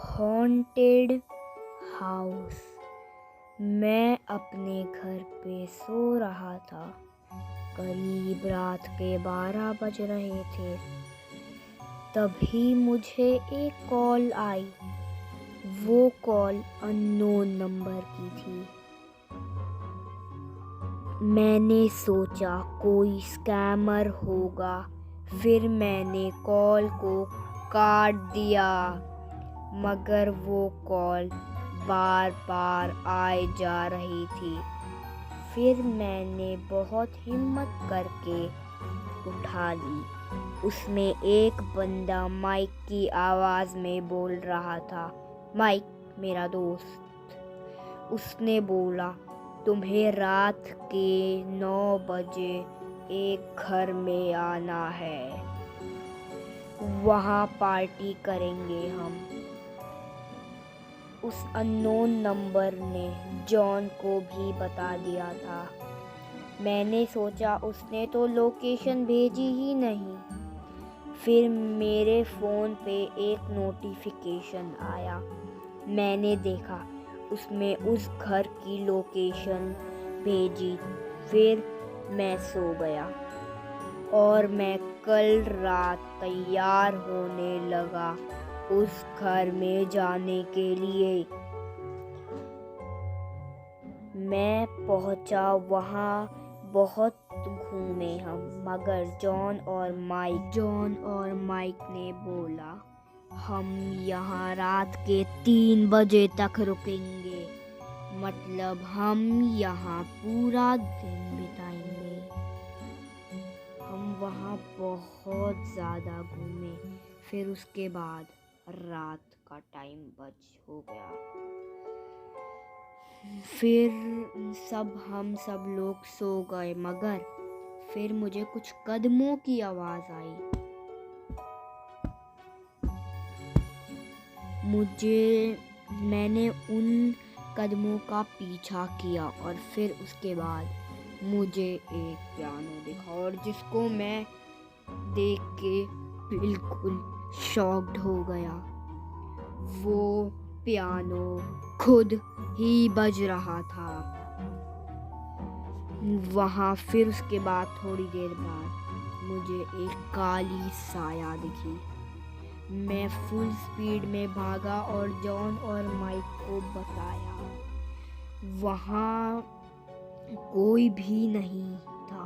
Haunted house. मैं अपने घर पे सो रहा था। करीब रात के 12 बज रहे थे। तभी मुझे एक कॉल आई। वो कॉल अननोन नंबर की थी। मैंने सोचा कोई स्कैमर होगा। फिर मैंने कॉल को काट दिया, मगर वो कॉल बार बार आए जा रही थी। फिर मैंने बहुत हिम्मत करके उठा ली। उसमें एक बंदा माइक की आवाज़ में बोल रहा था। माइक मेरा दोस्त। उसने बोला, तुम्हें रात के 9 बजे एक घर में आना है। वहाँ पार्टी करेंगे हम। उस अननोन नंबर ने जॉन को भी बता दिया था। मैंने सोचा उसने तो लोकेशन भेजी ही नहीं। फिर मेरे फ़ोन पे एक नोटिफिकेशन आया। मैंने देखा, उसमें उस घर की लोकेशन भेजी। फिर मैं सो गया और मैं कल रात तैयार होने लगा उस घर में जाने के लिए। मैं पहुंचा वहाँ। बहुत घूमे हम, मगर जॉन और माइक ने बोला, हम यहाँ रात के 3 बजे तक रुकेंगे। मतलब हम यहाँ पूरा दिन बिताएंगे। हम वहाँ बहुत ज़्यादा घूमे। फिर उसके बाद रात का टाइम हो गया। फिर हम सब लोग सो गए, मगर फिर मुझे कुछ कदमों की आवाज़ आई। मैंने उन कदमों का पीछा किया और फिर उसके बाद मुझे एक पियानो दिखा, और जिसको मैं देख के बिल्कुल शॉक्ड हो गया। वो पियानो खुद ही बज रहा था वहाँ। फिर उसके बाद थोड़ी देर बाद मुझे एक काली साया दिखी। मैं फुल स्पीड में भागा और जॉन और माइक को बताया। वहाँ कोई भी नहीं था।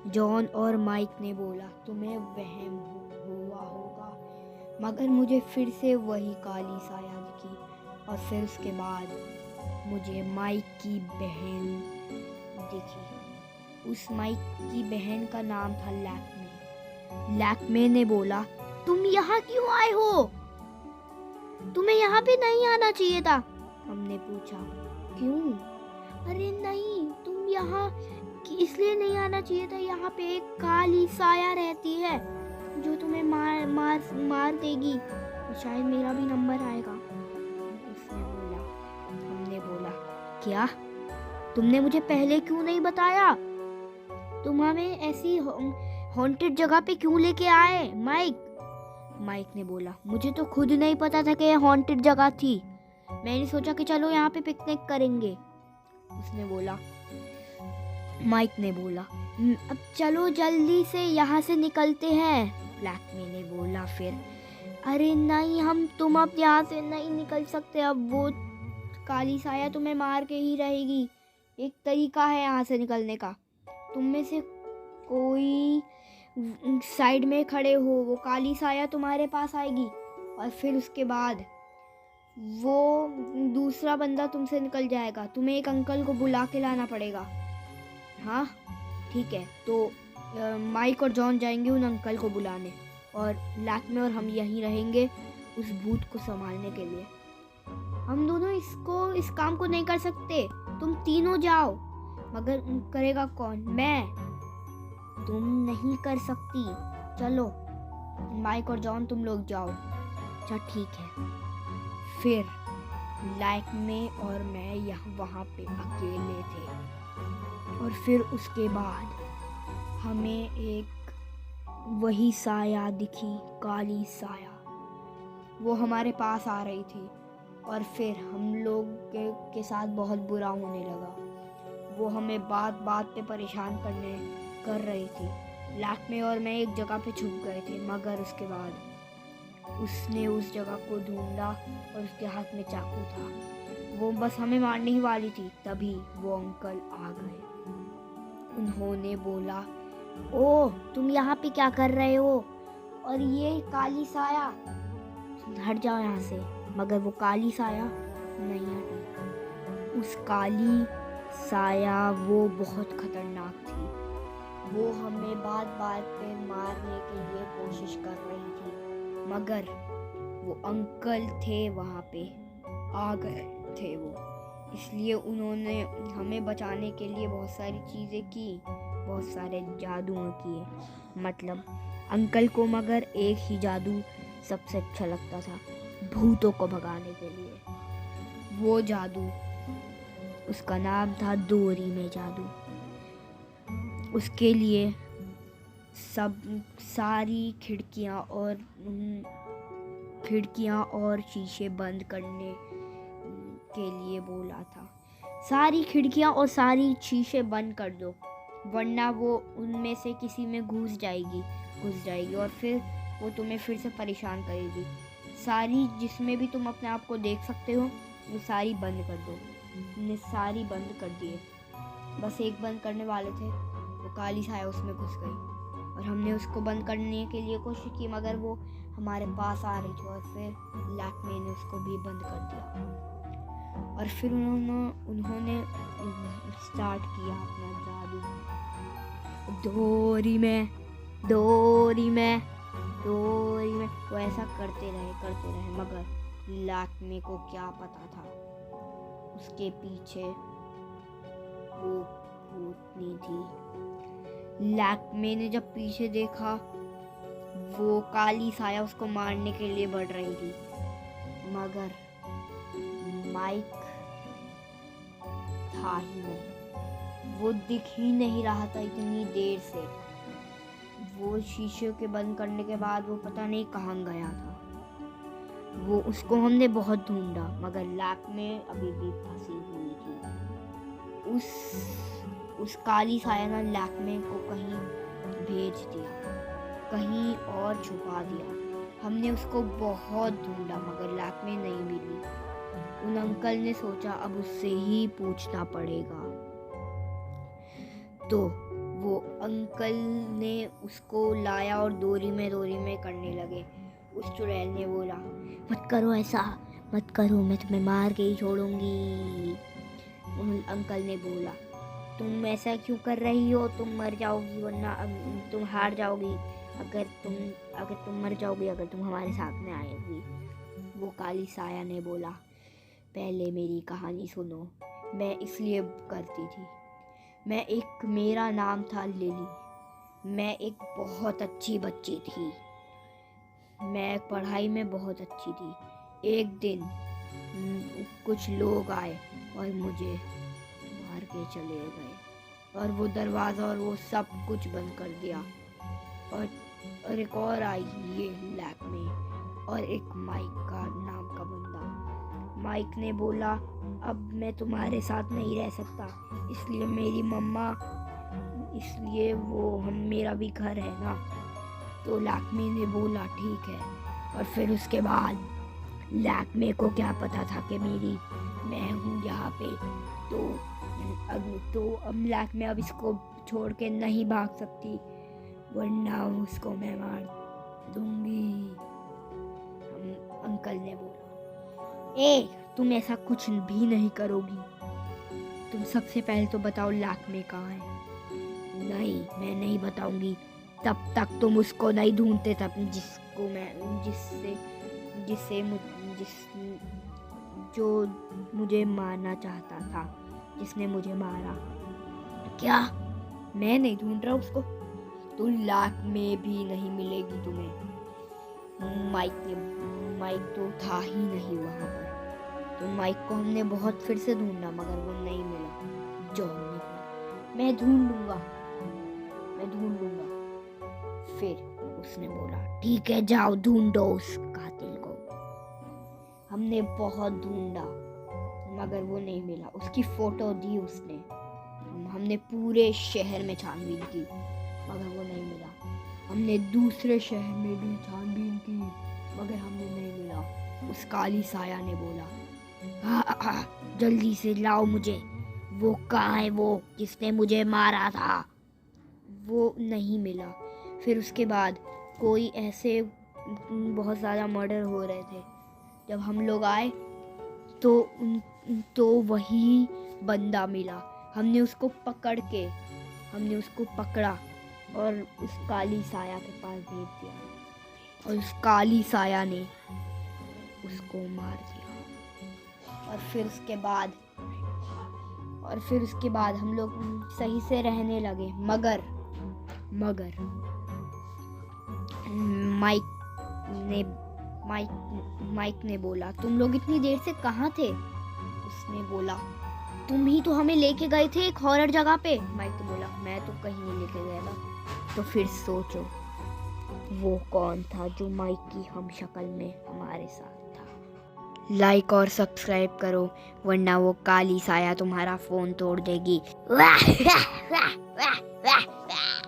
जॉन और माइक ने बोला, तुम्हें वहम हुआ होगा, मगर मुझे फिर से वही काली साया दिखी। और फिर उसके बाद मुझे माइक की बहन दिखी। उस माइक की बहन का नाम था लैक्मे। लैक्मे ने बोला, तुम यहाँ क्यों आए हो? तुम्हें यहाँ पे नहीं आना चाहिए था। हमने पूछा, क्यों? अरे नहीं, तुम यहाँ इसलिए नहीं आना चाहिए था। यहाँ पे एक काली साया रहती है जो तुम्हें मार देगी, और शायद मेरा भी नंबर आएगा। हमने बोला, क्या? तुमने मुझे पहले क्यों नहीं बताया? तुम हमें ऐसी हॉन्टेड जगह पे क्यों लेके आए? माइक ने बोला, मुझे तो खुद नहीं पता था कि ये हॉन्टेड जगह थी। मैंने सोचा कि चलो यहाँ पे पिकनिक करेंगे। माइक ने बोला, अब चलो जल्दी से यहाँ से निकलते हैं। लैक्मे ने बोला फिर, अरे नहीं, तुम अब यहाँ से नहीं निकल सकते। अब वो काली साया तुम्हें मार के ही रहेगी। एक तरीका है यहाँ से निकलने का। तुम में से कोई साइड में खड़े हो, वो काली साया तुम्हारे पास आएगी, और फिर उसके बाद वो दूसरा बंदा तुमसे निकल जाएगा। तुम्हें एक अंकल को बुला के लाना पड़ेगा। हाँ ठीक है। तो माइक और जॉन जाएंगे उन अंकल को बुलाने, और लैक्मे और हम यहीं रहेंगे उस भूत को संभालने के लिए। हम दोनों इस काम को नहीं कर सकते। तुम तीनों जाओ। मगर करेगा कौन? मैं। तुम नहीं कर सकती। चलो माइक और जॉन, तुम लोग जाओ। अच्छा ठीक है। फिर लैक्मे और मैं वहाँ पे अकेले थे। और फिर उसके बाद हमें एक वही साया दिखी, काली साया। वो हमारे पास आ रही थी और फिर हम लोग के साथ बहुत बुरा होने लगा। वो हमें बात बात पे परेशान कर रही थी। लैक्मे और मैं एक जगह पे छुप गए थे, मगर उसके बाद उसने उस जगह को ढूंढा और उसके हाथ में चाकू था। वो बस हमें मारने ही वाली थी, तभी वो अंकल आ गए। उन्होंने बोला, ओह तुम यहाँ पे क्या कर रहे हो? और ये काली साया, हट जाओ यहाँ से। मगर वो काली साया नहीं हटी। उस काली साया वो बहुत खतरनाक थी। वो हमें बात बात पे मारने के लिए कोशिश कर रही थी, मगर वो अंकल थे वहाँ पे, आ गए थे वो। इसलिए उन्होंने हमें बचाने के लिए बहुत सारी चीज़ें की, बहुत सारे जादू किए। मतलब अंकल को मगर एक ही जादू सबसे अच्छा लगता था, भूतों को भगाने के लिए। वो जादू, उसका नाम था डोरी में जादू। उसके लिए सारी खिड़कियाँ और शीशे बंद करने के लिए बोला था। सारी खिड़कियाँ और सारी शीशे बंद कर दो, वरना वो उनमें से किसी में घुस जाएगी और फिर वो तुम्हें फिर से परेशान करेगी। सारी जिसमें भी तुम अपने आप को देख सकते हो वो सारी बंद कर दो। हमने सारी बंद कर दिए, बस एक बंद करने वाले थे, वो काली साया उसमें घुस गई और हमने उसको बंद करने के लिए कोशिश की, मगर वो हमारे पास आ रही थी और फिर लैक्मे ने उसको भी बंद कर दिया। और फिर उन्होंने स्टार्ट किया अपना जादू। डोरी में वो ऐसा करते रहे, मगर लैक्मे को क्या पता था उसके पीछे वो भूतनी थी। लैक्मे ने जब पीछे देखा, वो काली साया उसको मारने के लिए बढ़ रही थी, मगर माइक था ही नहीं। वो दिख ही नहीं रहा था इतनी देर से। वो शीशे के बंद करने के बाद वो पता नहीं कहाँ गया था। उसको हमने बहुत ढूंढा, मगर लैक्मे अभी भी फंसी हुई थी। उस काली साया ने लैक्मे को कहीं भेज दिया, कहीं और छुपा दिया। हमने उसको बहुत ढूंढा, मगर लैक्मे नहीं मिली। उन अंकल ने सोचा अब उससे ही पूछना पड़ेगा, तो वो अंकल ने उसको लाया और डोरी में करने लगे। उस चुड़ैल ने बोला, मत करो ऐसा, मत करो, मैं तुम्हें मार के ही छोड़ूंगी। उन अंकल ने बोला, तुम ऐसा क्यों कर रही हो? तुम मर जाओगी, वरना तुम हार जाओगी अगर तुम मर जाओगी अगर तुम हमारे साथ में आएगी। वो काली साया ने बोला, पहले मेरी कहानी सुनो। मैं इसलिए करती थी, मेरा नाम था लिली। मैं एक बहुत अच्छी बच्ची थी। मैं पढ़ाई में बहुत अच्छी थी। एक दिन कुछ लोग आए और मुझे मार के चले गए, और वो दरवाज़ा और वो सब कुछ बंद कर दिया। और एक और आई, ये लैक्मे, और एक माइक का नाम का बंदा। माइक ने बोला, अब मैं तुम्हारे साथ नहीं रह सकता, इसलिए मेरी मम्मा, इसलिए मेरा भी घर है ना। तो लैक्मे ने बोला ठीक है। और फिर उसके बाद लैक्मे को क्या पता था कि मैं हूँ यहाँ पे। तो अब लैक्मे अब इसको छोड़ के नहीं भाग सकती, वरना उसको मैं मार दूंगी। अंकल ने बोला, तुम ऐसा कुछ भी नहीं करोगी। तुम सबसे पहले तो बताओ लैक्मे कहाँ है। नहीं, मैं नहीं बताऊंगी तब तक तुम उसको नहीं ढूंढते, तब जो मुझे मारना चाहता था, जिसने मुझे मारा। क्या? मैं नहीं ढूंढ रहा उसको? तो लैक्मे भी नहीं मिलेगी तुम्हें। माइक तो था ही नहीं वहाँ पर। तो माइक को हमने बहुत फिर से ढूंढा, मगर वो नहीं मिला। जॉन ने, मैं ढूंढ लूँगा। फिर उसने बोला, ठीक है, जाओ ढूंढो उस कातिल को। हमने बहुत ढूंढा मगर वो नहीं मिला। उसकी फ़ोटो दी उसने, हमने पूरे शहर में छानबीन की मगर वो नहीं मिला। हमने दूसरे शहर में भी छानबीन की मगर हमने नहीं मिला। उस काली साया ने बोला, जल्दी से लाओ मुझे, वो कहाँ है वो जिसने मुझे मारा था। वो नहीं मिला। फिर उसके बाद कोई ऐसे बहुत ज़्यादा मर्डर हो रहे थे। जब हम लोग आए तो वही बंदा मिला। हमने उसको पकड़ा और उस काली साया के पास भेज दिया और उस काली साया ने उसको मार दिया। और फिर उसके बाद हम लोग सही से रहने लगे मगर माइक ने बोला, तुम लोग इतनी देर से कहाँ थे? उसने बोला, तुम ही तो हमें लेके गए थे एक हॉरर जगह पे। माइक ने बोला, मैं तो कहीं नहीं लेके गया था। तो फिर सोचो वो कौन था जो माइक की हम शक्ल में हमारे साथ था। लाइक और सब्सक्राइब करो वरना वो काली साया तुम्हारा फोन तोड़ देगी।